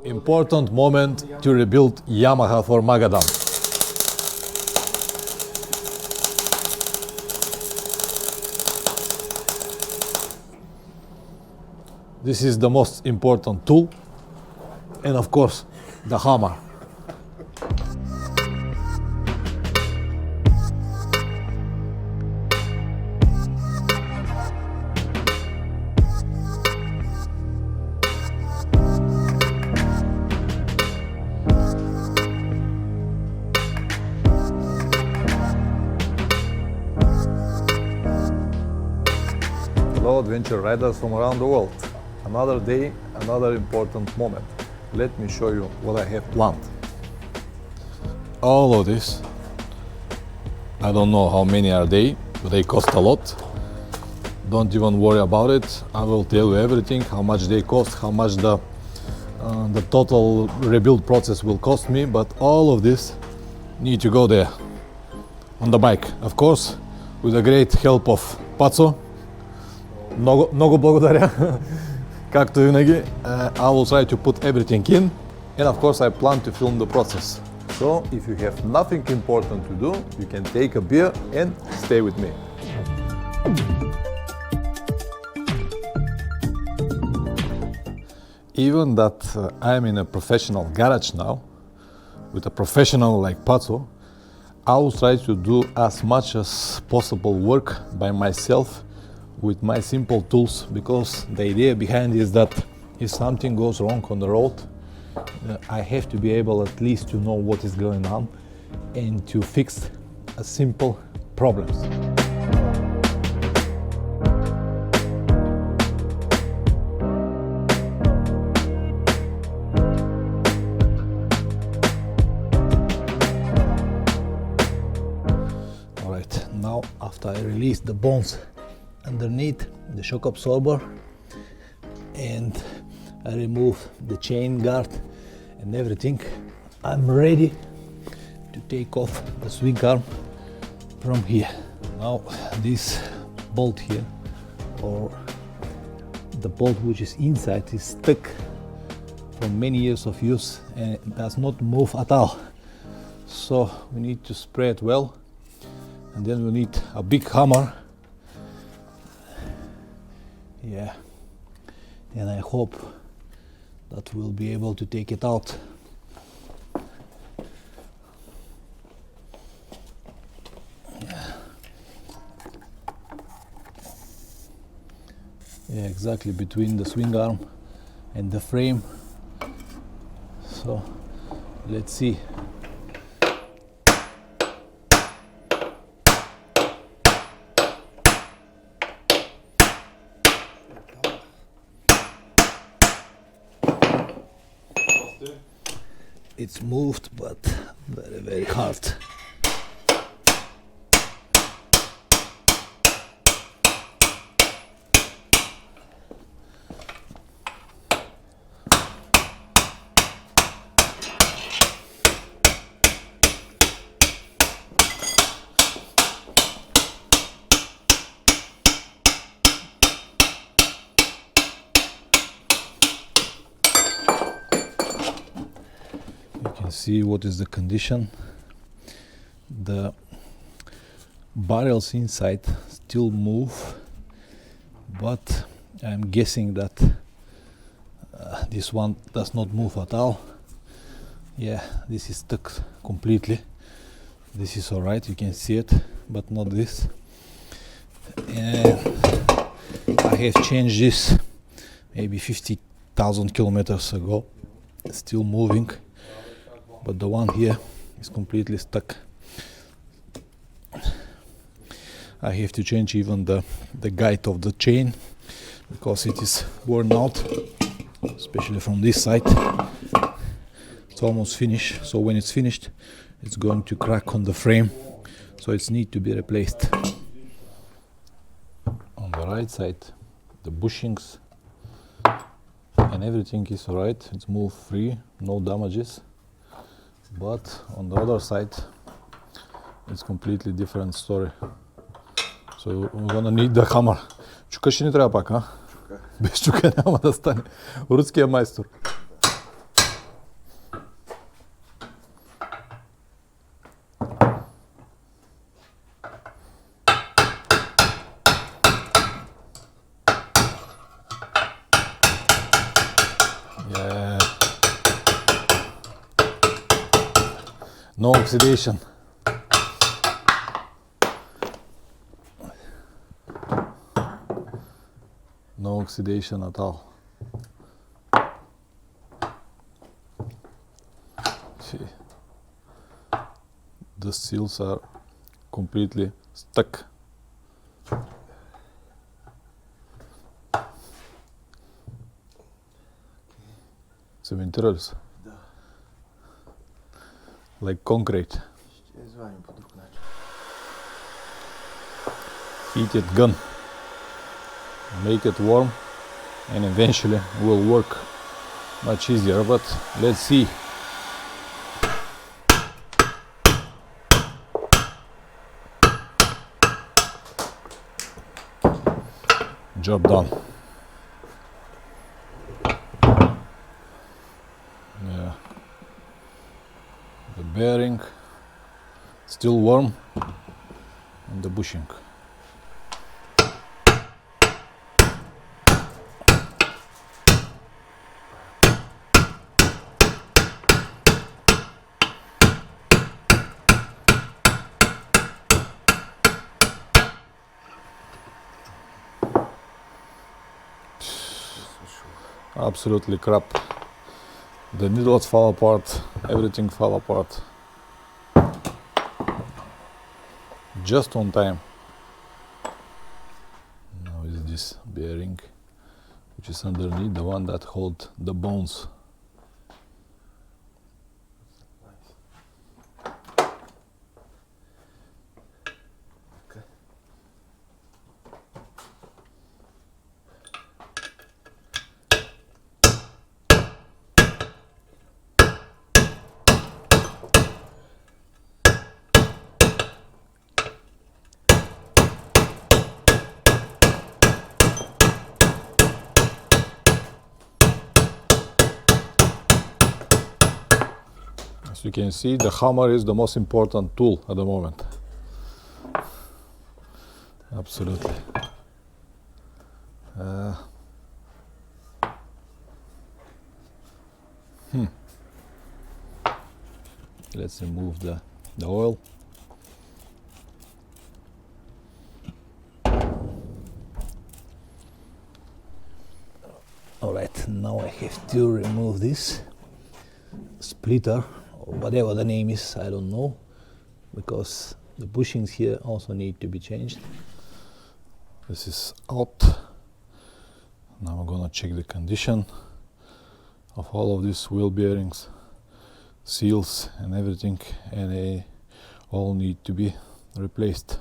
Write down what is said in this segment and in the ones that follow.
Important moment to rebuild Yamaha for Magadan. This is the most important tool, and of course the hammer. Hello adventure riders from around the world. Another day, another important moment. Let me show you what I have planned. All of this, I don't know how many are they, but they cost a lot. Don't even worry about it. I will tell you everything, how much they cost, how much the total rebuild process will cost me, but all of this need to go there on the bike. Of course, with the great help of Paco. Много благодаря. Както винаги, I will try to put everything in, and of course I plan to film the process. So if you have nothing important to do, you can take a beer and stay with me. Even that I'm in a professional garage now, with a professional like Paco, I will try to do as much as possible work by myself with my simple tools, because the idea behind is that if something goes wrong on the road, I have to be able at least to know what is going on and to fix a simple problems. All right, now after I release the bones underneath the shock absorber and I remove the chain guard and everything, I'm ready to take off the swing arm from here. Now this bolt here, or the bolt which is inside, is stuck from many years of use and it does not move at all. So we need to spray it well, and then we need a big hammer. Yeah, and I hope that we'll be able to take it out. Yeah, exactly between the swing arm and the frame. So let's see. It's moved, but very, very hard. See what is the condition. The barrels inside still move, but I'm guessing that this one does not move at all. Yeah, this is stuck completely. This is all right, you can see it, but not this. And I have changed this maybe 50,000 kilometers ago. It's still moving, but the one here is completely stuck. I have to change even the guide of the chain because it is worn out, especially from this side. It's almost finished, so when it's finished it's going to crack on the frame, so it's need to be replaced. On the right side the bushings and everything is alright, it's move free, no damages. But on the other side it's completely different story. So we're gonna need the hammer. Чука ще ни трябва пак, а? Без чука няма да стане. Руския майстор. No oxidation. No oxidation at all. See, the seals are completely stuck. Цементирали са. Да. Like concrete. Ще извадим по друг начин. Heated gun. Make it warm and eventually will work much easier, but let's see. Job done. Yeah. The bearing still warm and the bushing. Absolutely crap. The needles fall apart, everything fell apart. Just on time. Now is this bearing, which is underneath, the one that holds the bones. As you can see, the hammer is the most important tool at the moment. Absolutely. Let's remove the oil. Alright, now I have to remove this splitter, or whatever the name is, I don't know, because the bushings here also need to be changed. This is out. Now I'm gonna check the condition of all of these wheel bearings, seals and everything, and they all need to be replaced.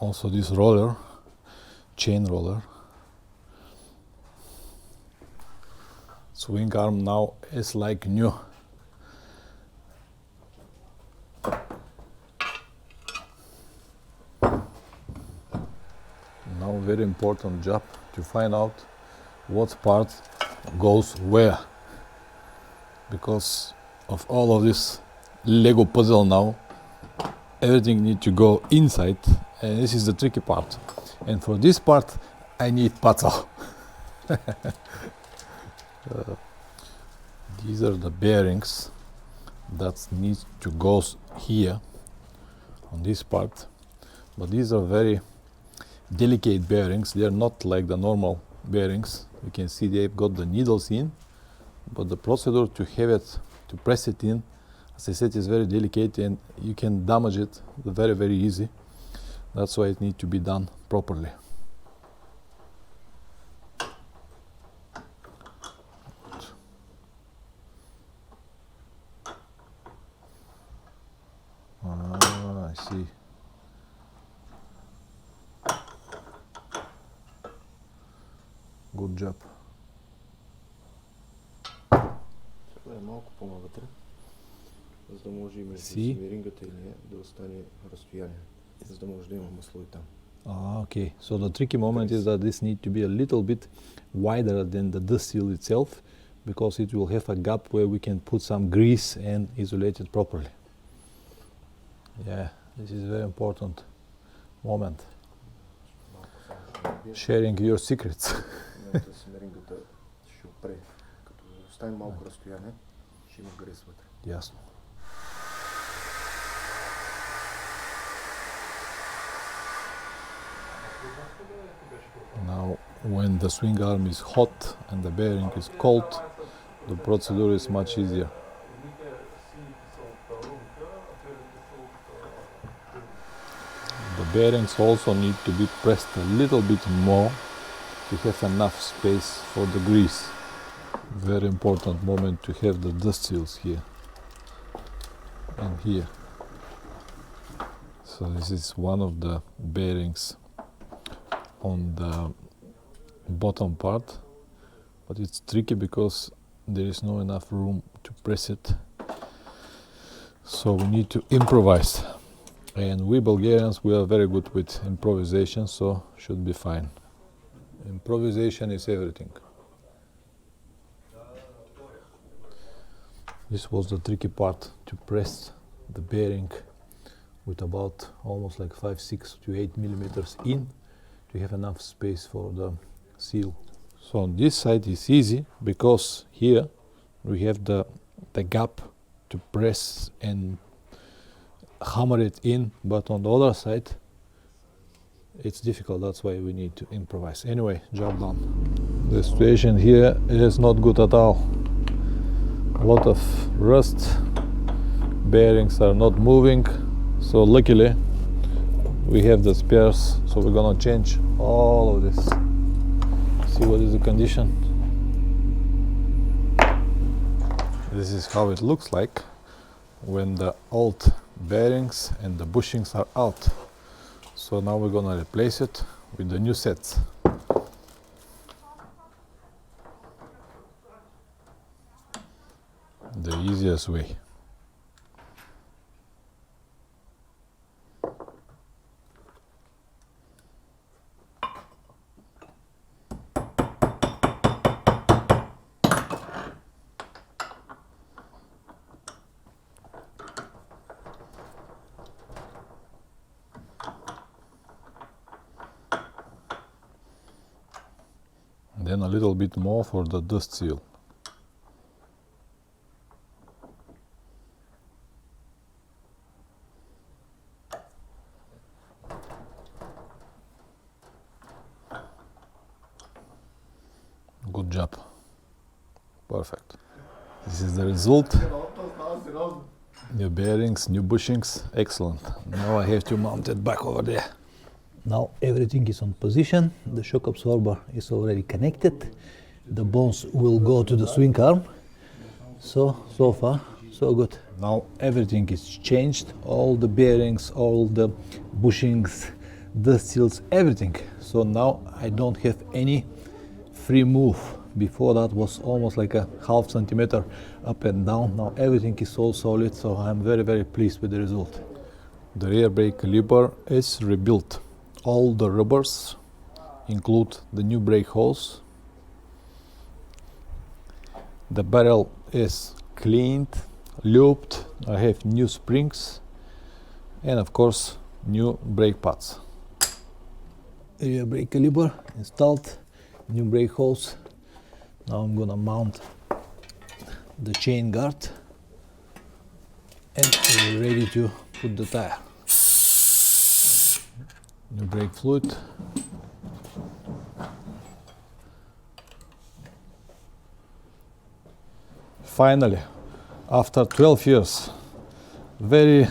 Also this roller, chain roller, Swingarm now is like new. Now very important job to find out what part goes where, because of all of this Lego puzzle now, everything needs to go inside, and this is the tricky part. And for this part I need puzzle. These are the bearings that need to go here on this part, but these are very delicate bearings. They are not like the normal bearings. You can see they've got the needles in, but the procedure to have it, to press it in, as I said, is very delicate and you can damage it very easy. That's why it needs to be done properly. I see. Good job. Това е малко по-навътре, за да може и между Си. смирингата и нея да остане разстояние, за да може да има масло и там. Okay, so the tricky moment is that this needs to be a little bit wider than the dust seal itself, because it will have a gap where we can put some grease and isolate it properly. Yeah, this is a very important moment. Sharing your secrets. Смирингата ще опре, като оставим малко разстояние, ще има грес вътре. Ясно. Now, when the swing arm is hot and the bearing is cold, the procedure is much easier. The bearings also need to be pressed a little bit more to have enough space for the grease. Very important moment to have the dust seals here and here. So this is one of the bearings on the bottom part, but it's tricky because there is no enough room to press it. So we need to improvise. And we Bulgarians, we are very good with improvisation, so should be fine. Improvisation is everything. This was the tricky part, to press the bearing with about almost like 5, 6 to 8 millimeters in to have enough space for the seal. So on this side is easy because here we have the gap to press and hammer it in, but on the other side it's difficult. That's why we need to improvise. Anyway, job done. The situation here is not good at all. A lot of rust, bearings are not moving, so luckily we have the spares, so we're gonna change all of this. See what is the condition. This is how it looks like when the old bearings and the bushings are out. So now we're gonna replace it with the new sets. The easiest way. Then a little bit more for the dust seal. Good job. Perfect. This is the result. New bearings, new bushings. Excellent. Now I have to mount it back over there. Now everything is on position, the shock absorber is already connected, the bones will go to the swing arm, so far so good. Now everything is changed, all the bearings, all the bushings, the seals, everything. So now I don't have any free move. Before that was almost like a half centimeter up and down. Now everything is so solid, so I'm very pleased with the result. The rear brake caliper is rebuilt. All the rubbers include the new brake holes. The barrel is cleaned, lubed. I have new springs and of course new brake pads. Rear brake caliper installed, new brake holes. Now I'm gonna mount the chain guard and we're ready to put the tire. New brake fluid. Finally, after 12 years, very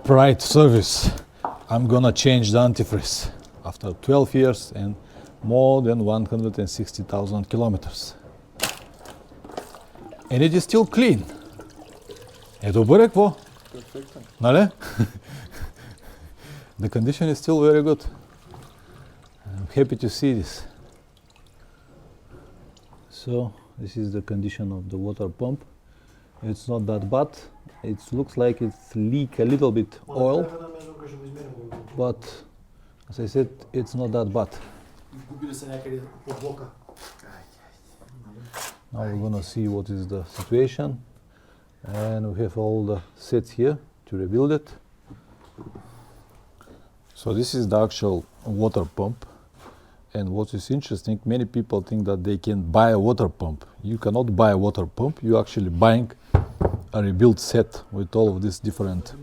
pride service, I'm gonna change the antifreeze. After 12 years and more than 160,000 kilometers. And it is still clean. Е добър е, какво? Перфектен. Нали? The condition is still very good. I'm happy to see this. So this is the condition of the water pump. It's not that bad. It looks like it's leak a little bit oil, but as I said, it's not that bad. Now we're gonna see what is the situation, and we have all the sets here to rebuild it. So this is the actual water pump, And what is interesting, many people think that they can buy a water pump. You cannot buy a water pump. You actually buying a rebuilt set with all of these different.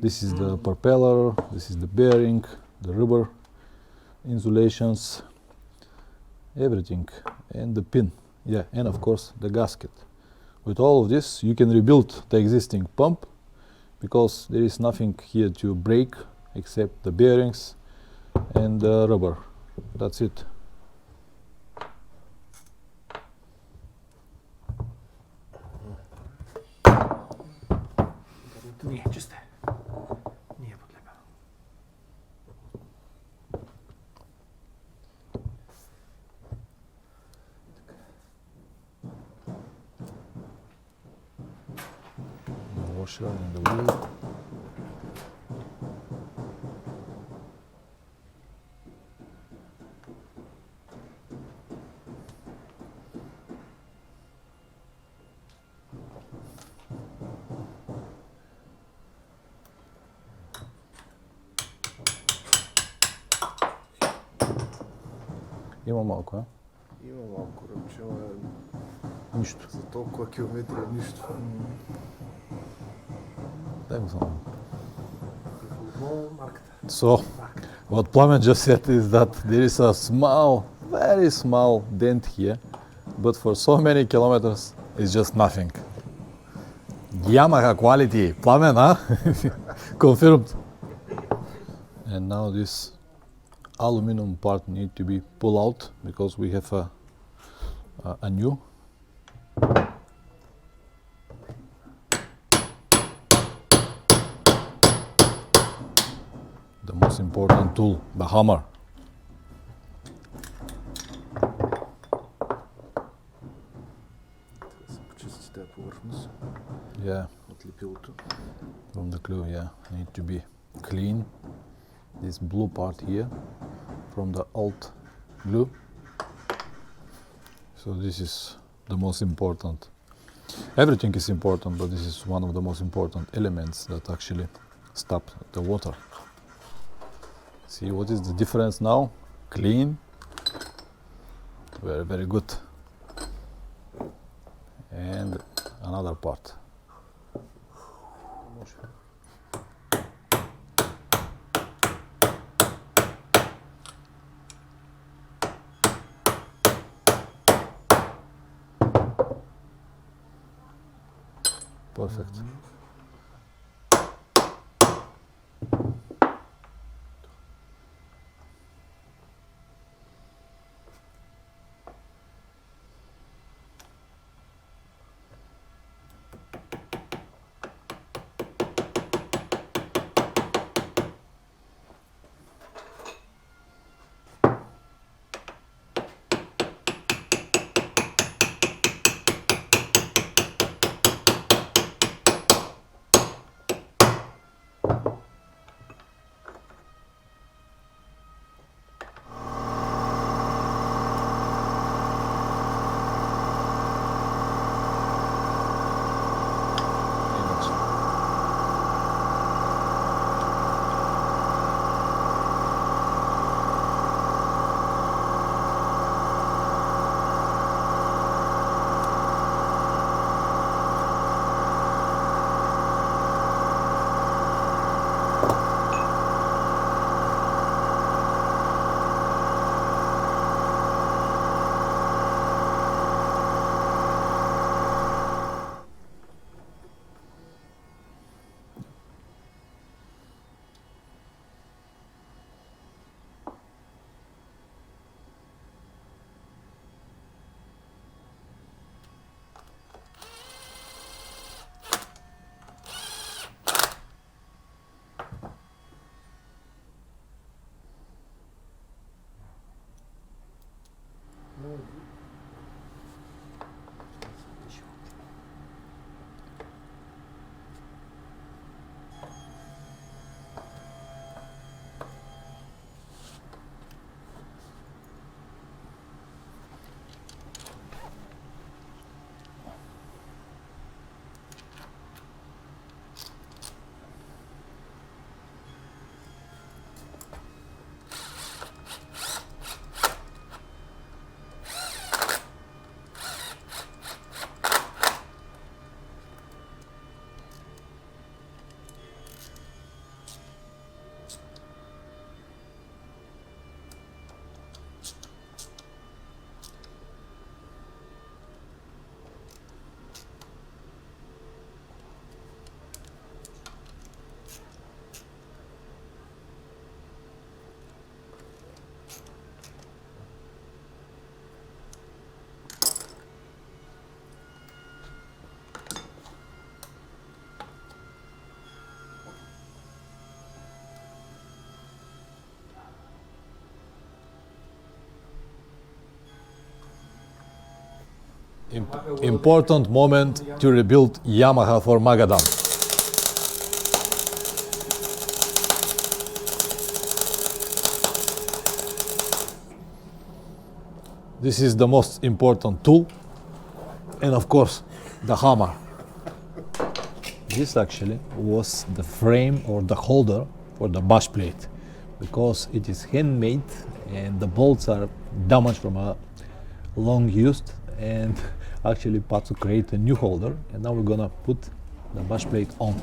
This is the propeller, this is the bearing, the rubber insulations, everything, and the pin. Yeah, and of course the gasket. With all of this, you can rebuild the existing pump because there is nothing here to break except the bearings and the rubber. That's it. Nie, czyste. Nie podlewa. The washer and the wheel. Има малко, а? Има малко ръбче, но Нищо. за толкова километри е нищо. Дай го само. Отново марката. So, what Plamen just said is that there is a small, very small dent here, but for so many kilometers, it's just nothing. Yamaha quality, Plamen, huh? Confirmed. And now this aluminum part need to be pulled out because we have a new. The most important tool, the hammer. Да се почисти тази повърхност Yeah, от лепилото. from the glue, yeah, need to be clean. This blue part here from the old glue. So this is the most important. Everything is important, but this is one of the most important elements that actually stop the water. See what is the difference now? Clean, very, very good. And another part. Perfect. Important moment to rebuild Yamaha for Magadan. This is the most important tool, and of course the hammer. This actually was the frame or the holder for the bush plate, because it is handmade and the bolts are damaged from a long used, and actually Patso create a new holder, and now we're gonna put the bush plate on.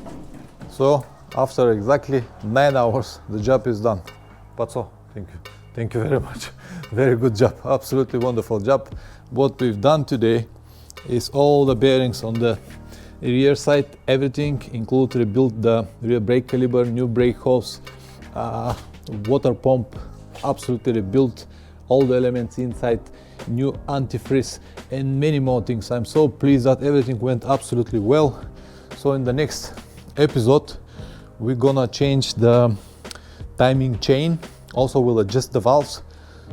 So after exactly 9 hours the job is done. Patso, thank you very much. Very good job, absolutely wonderful job. What we've done today is all the bearings on the rear side, everything, include rebuild the rear brake caliper, new brake hose, water pump, absolutely rebuilt all the elements inside, new antifreeze, and many more things. I'm so pleased that everything went absolutely well. So in the next episode we're gonna change the timing chain, also we'll adjust the valves.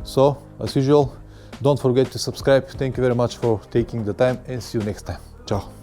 So as usual, don't forget to subscribe. Thank you very much for taking the time, and see you next time. Ciao.